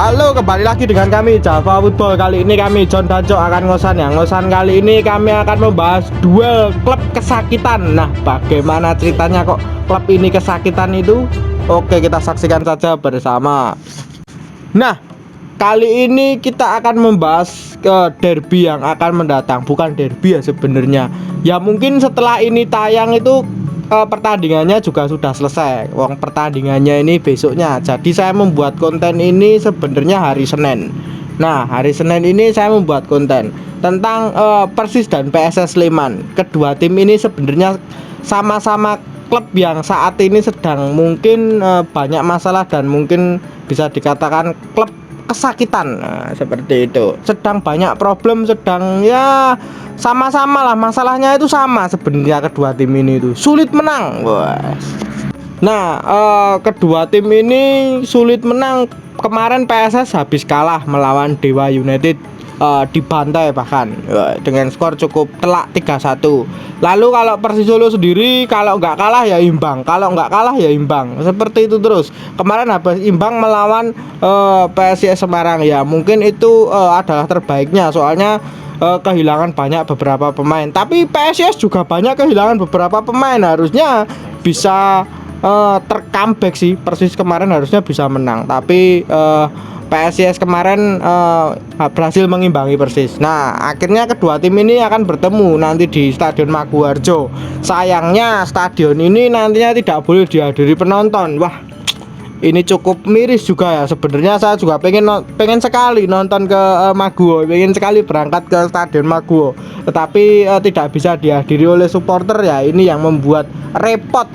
Halo, kembali lagi dengan kami Java Football. Kali ini kami John dan Cok akan ngosan ya. Ngosan kali ini kami akan membahas duel klub kesakitan. Nah, bagaimana ceritanya kok klub ini kesakitan itu? Oke, kita saksikan saja bersama. Nah, kali ini kita akan membahas ke derby yang akan mendatang. Bukan derby ya sebenarnya. Ya mungkin setelah ini tayang itu pertandingannya juga sudah selesai. Wong pertandingannya ini besoknya. Jadi saya membuat konten ini sebenarnya hari Senin. Nah, hari Senin ini saya membuat konten tentang Persis dan PSS Sleman. Kedua tim ini sebenarnya sama-sama klub yang saat ini sedang mungkin banyak masalah dan mungkin bisa dikatakan klub kesakitan. Nah, seperti itu. Sedang banyak problem, sedang ya sama-sama lah, masalahnya itu sama sebenarnya. Kedua tim ini itu sulit menang. Wah. Nah, kedua tim ini sulit menang. Kemarin PSS habis kalah melawan Dewa United, dibantai bahkan dengan skor cukup telak 3-1. Lalu kalau Persis Solo sendiri kalau nggak kalah ya imbang, kalau nggak kalah ya imbang, seperti itu terus. Kemarin habis imbang melawan PSIS Semarang, ya mungkin itu adalah terbaiknya, soalnya kehilangan banyak beberapa pemain. Tapi PSIS juga banyak kehilangan beberapa pemain, harusnya bisa tercomeback sih. Persis kemarin harusnya bisa menang, tapi PSIS kemarin berhasil mengimbangi Persis. Nah, akhirnya kedua tim ini akan bertemu nanti di Stadion Maguwarjo. Sayangnya stadion ini nantinya tidak boleh dihadiri penonton. Wah, ini cukup miris juga ya. Sebenarnya saya juga pengen sekali nonton ke Maguwo, pengen sekali berangkat ke Stadion Maguwo, tetapi tidak bisa dihadiri oleh supporter ya. Ini yang membuat repot.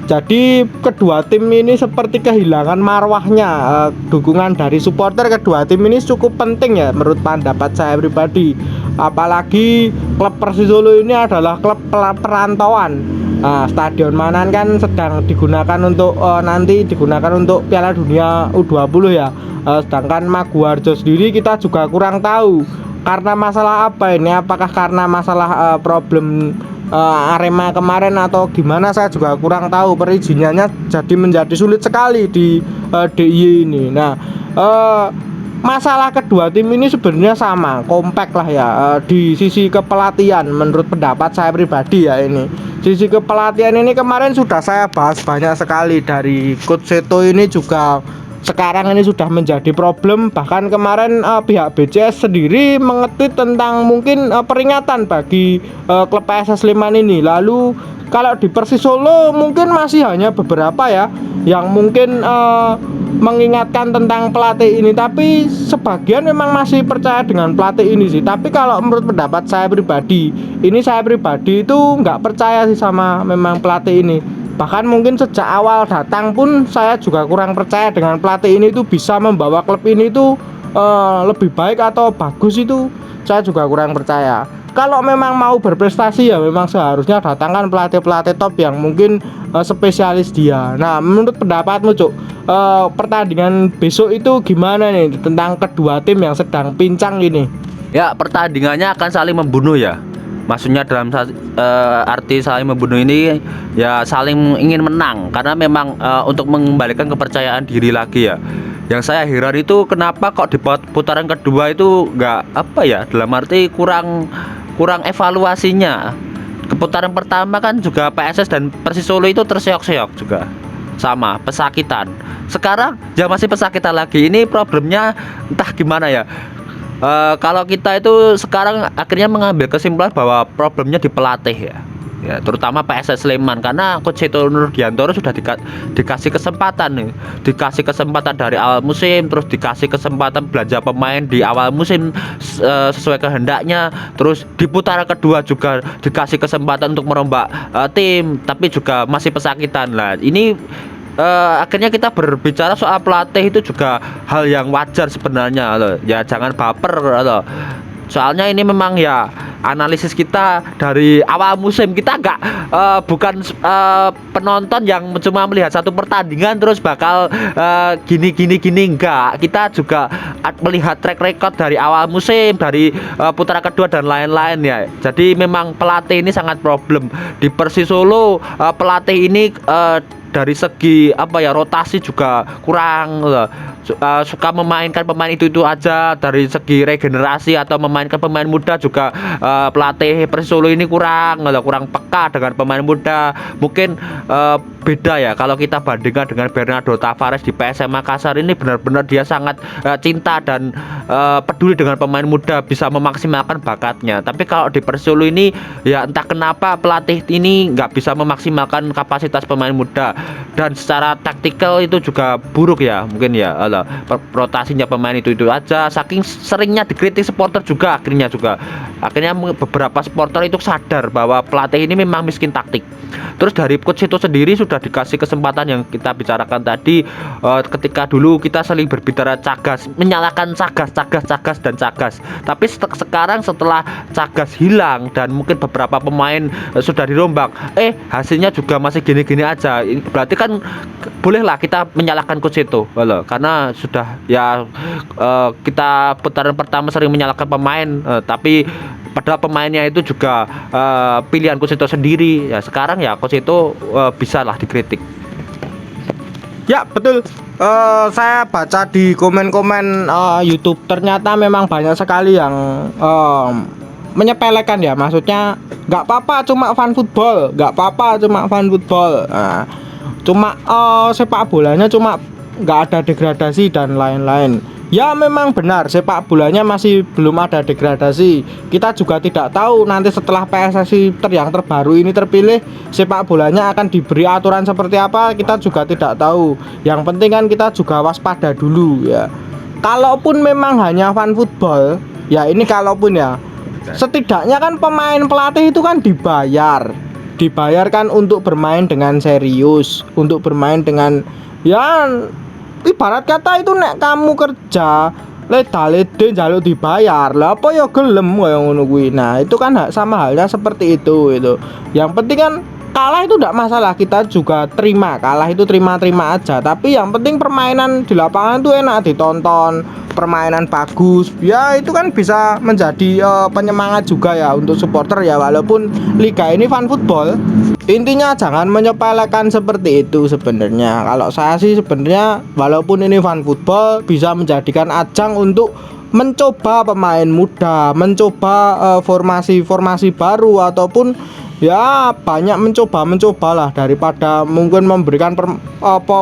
Jadi kedua tim ini seperti kehilangan marwahnya. Dukungan dari supporter kedua tim ini cukup penting ya menurut pendapat saya pribadi. Apalagi klub Persis Solo ini adalah klub perantauan. Stadion Manan kan sedang digunakan untuk nanti digunakan untuk Piala Dunia U20 ya. Sedangkan Maguwarjo sendiri kita juga kurang tahu karena masalah apa ini. Apakah karena masalah problem Arema kemarin atau gimana, saya juga kurang tahu. Perizinannya jadi menjadi sulit sekali di DIY ini. Nah, masalah kedua tim ini sebenarnya sama, kompak lah ya. Di sisi kepelatihan menurut pendapat saya pribadi ya, ini sisi kepelatihan ini kemarin sudah saya bahas banyak sekali. Dari Coach Seto ini juga sekarang ini sudah menjadi problem. Bahkan kemarin pihak BCS sendiri mengetweet tentang mungkin peringatan bagi klub PSS Sleman ini. Lalu kalau di Persis Solo mungkin masih hanya beberapa ya yang mungkin mengingatkan tentang pelatih ini, tapi sebagian memang masih percaya dengan pelatih ini sih. Tapi kalau menurut pendapat saya pribadi, ini saya pribadi itu nggak percaya sih sama memang pelatih ini. Bahkan mungkin sejak awal datang pun saya juga kurang percaya dengan pelatih ini itu bisa membawa klub ini itu lebih baik atau bagus, itu saya juga kurang percaya. Kalau memang mau berprestasi ya memang seharusnya datangkan pelatih-pelatih top yang mungkin spesialis dia. Nah, menurut pendapatmu Cuk, pertandingan besok itu gimana nih tentang kedua tim yang sedang pincang ini? Ya, pertandingannya akan saling membunuh ya. Maksudnya dalam arti saling membunuh ini ya saling ingin menang, karena memang untuk mengembalikan kepercayaan diri lagi ya. Yang saya heran itu kenapa kok di putaran kedua itu nggak apa ya, dalam arti kurang evaluasinya. Putaran pertama kan juga PSS dan Persis Solo itu terseok-seok juga, sama pesakitan. Sekarang ya masih pesakitan lagi. Ini problemnya entah gimana ya. Kalau kita itu sekarang akhirnya mengambil kesimpulan bahwa problemnya di pelatih ya, terutama PSS Sleman, karena Coach Seto Nurdiantoro sudah dikasih kesempatan nih, dikasih kesempatan dari awal musim, terus dikasih kesempatan belanja pemain di awal musim sesuai kehendaknya, terus di putaran kedua juga dikasih kesempatan untuk merombak tim, tapi juga masih pesakitan lah. Ini akhirnya kita berbicara soal pelatih itu juga hal yang wajar sebenarnya loh. Ya jangan baper loh. Soalnya ini memang ya analisis kita dari awal musim, kita bukan penonton yang cuma melihat satu pertandingan terus bakal gini enggak. Kita juga melihat track record dari awal musim, dari putaran kedua dan lain-lain ya. Jadi memang pelatih ini sangat problem. Di Persis Solo pelatih ini dari segi apa ya, rotasi juga kurang suka memainkan pemain itu aja. Dari segi regenerasi atau memainkan pemain muda juga pelatih Persis Solo ini kurang peka dengan pemain muda. Mungkin beda ya kalau kita bandingkan dengan Bernardo Tavares di PSM Makassar. Ini benar-benar dia sangat cinta dan peduli dengan pemain muda, bisa memaksimalkan bakatnya. Tapi kalau di Persis Solo ini ya entah kenapa pelatih ini nggak bisa memaksimalkan kapasitas pemain muda, dan secara taktikal itu juga buruk ya, mungkin ya rotasinya pemain itu aja. Saking seringnya dikritik supporter juga, akhirnya beberapa supporter itu sadar bahwa pelatih ini memang miskin taktik. Terus dari coach itu sendiri sudah dikasih kesempatan yang kita bicarakan tadi, ketika dulu kita sering berbicara Cagas, menyalahkan Cagas. Tapi sekarang setelah Cagas hilang dan mungkin beberapa pemain sudah dirombak, hasilnya juga masih gini-gini aja. Berarti kan bolehlah kita menyalahkan coach itu, karena sudah ya kita putaran pertama sering menyalahkan pemain, tapi padahal pemainnya itu juga pilihan coach itu sendiri. Ya sekarang ya coach itu bisa lah dikritik. Ya betul. Saya baca di komen-komen YouTube, ternyata memang banyak sekali yang menyepelekan ya, maksudnya nggak apa-apa cuma fan football, cuma sepak bolanya cuma nggak ada degradasi dan lain-lain. Ya memang benar, sepak bolanya masih belum ada degradasi. Kita juga tidak tahu nanti setelah PSSI yang terbaru ini terpilih, sepak bolanya akan diberi aturan seperti apa, kita juga tidak tahu. Yang penting kan kita juga waspada dulu ya. Kalaupun memang hanya fan football, ya ini kalaupun ya, setidaknya kan pemain pelatih itu kan dibayarkan untuk bermain dengan serius, untuk bermain dengan ya ibarat kata itu nek kamu kerja leda-lede njaluk dibayar lah apa ya gelem kaya ngono kuwi. Nah itu kan sama halnya seperti itu. Yang penting kan kalah itu tidak masalah, kita juga terima kalah itu, terima aja. Tapi yang penting permainan di lapangan itu enak ditonton, permainan bagus ya, itu kan bisa menjadi penyemangat juga ya untuk supporter ya. Walaupun liga ini fan football, intinya jangan menyepelekan seperti itu sebenarnya. Kalau saya sih sebenarnya walaupun ini fan football, bisa menjadikan ajang untuk mencoba pemain muda, mencoba formasi baru, ataupun ya banyak mencoba lah, daripada mungkin memberikan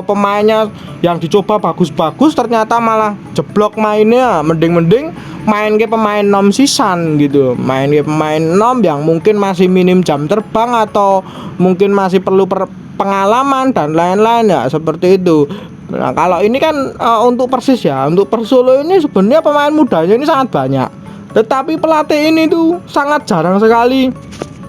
pemainnya yang dicoba bagus-bagus ternyata malah jeblok mainnya. Mending main ke pemain nom sisan gitu, main ke pemain nom yang mungkin masih minim jam terbang atau mungkin masih perlu pengalaman dan lain-lain ya, seperti itu. Nah kalau ini kan untuk Persis ya, untuk Persis Solo ini sebenarnya pemain mudanya ini sangat banyak, tetapi pelatih ini tuh sangat jarang sekali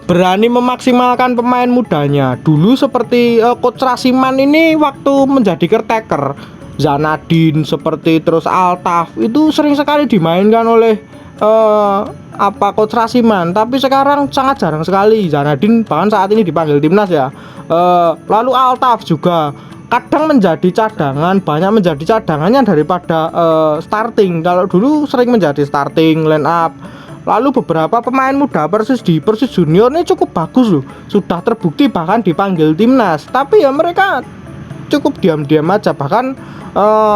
berani memaksimalkan pemain mudanya. Dulu seperti Coach Rasiman ini waktu menjadi caretaker, Zanadin seperti terus Altaf itu sering sekali dimainkan oleh Coach Rasiman. Tapi sekarang sangat jarang sekali. Zanadin bahkan saat ini dipanggil timnas ya. Lalu Altaf juga kadang menjadi cadangan, banyak menjadi cadangannya daripada starting. Kalau dulu sering menjadi starting line up. Lalu beberapa pemain muda Persis di Persis Junior ini cukup bagus loh, sudah terbukti bahkan dipanggil timnas. Tapi ya mereka cukup diam-diam aja, bahkan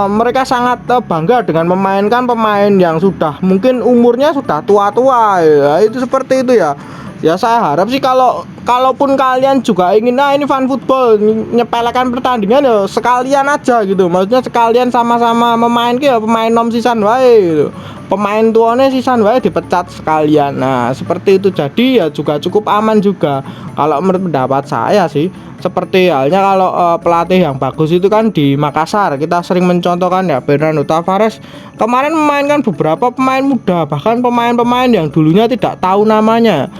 mereka sangat bangga dengan memainkan pemain yang sudah mungkin umurnya sudah tua-tua ya, itu seperti itu ya. Ya saya harap sih kalaupun kalian juga ingin ini fan football nyepelekan pertandingan ya sekalian aja gitu, maksudnya sekalian sama-sama memainkan ya pemain nom sisan wae gitu. Pemain tuane sisan wae dipecat sekalian. Nah seperti itu, jadi ya juga cukup aman juga kalau menurut pendapat saya sih. Seperti halnya kalau pelatih yang bagus itu kan di Makassar kita sering mencontohkan ya, Bernardo Tavares kemarin memainkan beberapa pemain muda, bahkan pemain-pemain yang dulunya tidak tahu namanya.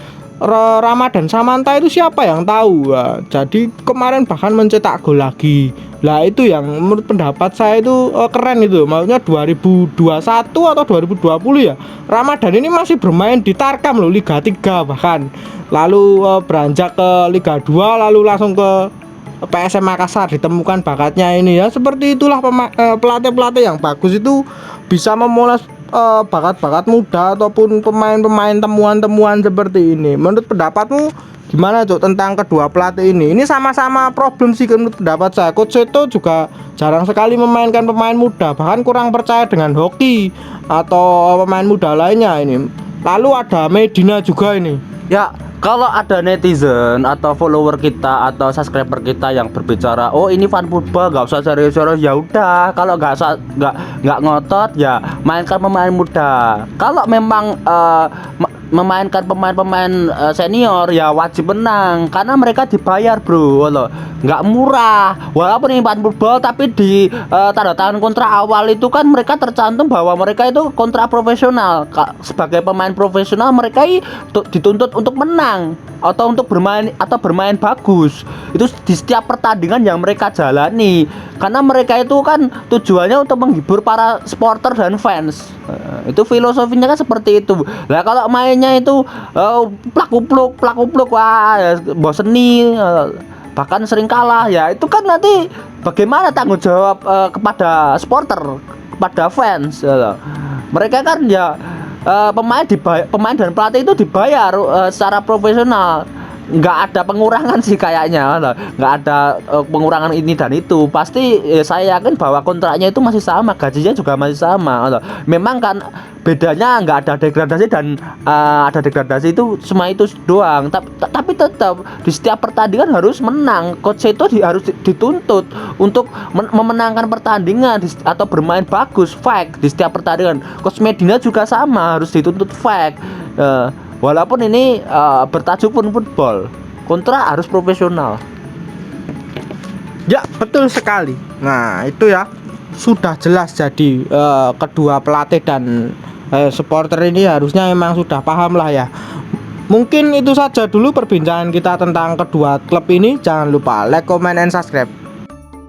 Ramadan Samanta itu siapa yang tahu ya. Jadi kemarin bahkan mencetak gol lagi. Lah itu yang menurut pendapat saya itu keren itu. Maksudnya 2021 atau 2020 ya, Ramadan ini masih bermain di Tarkam loh, Liga 3 bahkan. Lalu beranjak ke Liga 2, lalu langsung ke PSM Makassar ditemukan bakatnya ini ya. Seperti itulah pelatih-pelatih yang bagus itu bisa memoles bakat-bakat muda ataupun pemain-pemain temuan-temuan seperti ini. Menurut pendapatmu gimana Cuk tentang kedua pelatih ini? Ini sama-sama problem sih menurut pendapat saya. Coach Seto juga jarang sekali memainkan pemain muda, bahkan kurang percaya dengan hoki atau pemain muda lainnya ini. Lalu ada Medina juga ini. Ya, kalau ada netizen atau follower kita atau subscriber kita yang berbicara, oh ini fan football, nggak usah serius-serius, ya udah. Kalau nggak ngotot, ya mainkan pemain muda. Kalau memang memainkan pemain-pemain senior, ya wajib menang karena mereka dibayar bro, loh. Nggak murah. Walaupun ini fan football, tapi di tanda tangan kontrak awal itu kan mereka tercantum bahwa mereka itu kontrak profesional. Sebagai pemain profesional mereka dituntut untuk menang atau untuk bermain bagus itu di setiap pertandingan yang mereka jalani, karena mereka itu kan tujuannya untuk menghibur para supporter dan fans. Itu filosofinya kan seperti itu. Nah kalau mainnya itu plak-pluk wah ya, boseni, bahkan sering kalah, ya itu kan nanti bagaimana tanggung jawab kepada supporter, kepada fans ya. Mereka kan ya pemain dan pelatih itu dibayar secara profesional, nggak ada pengurangan sih kayaknya, nggak ada pengurangan ini dan itu. Pasti saya yakin bahwa kontraknya itu masih sama, gajinya juga masih sama. Memang kan bedanya nggak ada degradasi dan ada degradasi itu cuma itu doang. Tapi tetap di setiap pertandingan harus menang. Coach itu harus dituntut untuk memenangkan pertandingan atau bermain bagus, fight di setiap pertandingan. Coach Medina juga sama, harus dituntut fight. Walaupun ini bertajuk pun football, kontrak harus profesional. Ya betul sekali. Nah itu ya sudah jelas. Jadi kedua pelatih dan supporter ini harusnya memang sudah paham lah ya. Mungkin itu saja dulu perbincangan kita tentang kedua klub ini. Jangan lupa like, comment, and subscribe.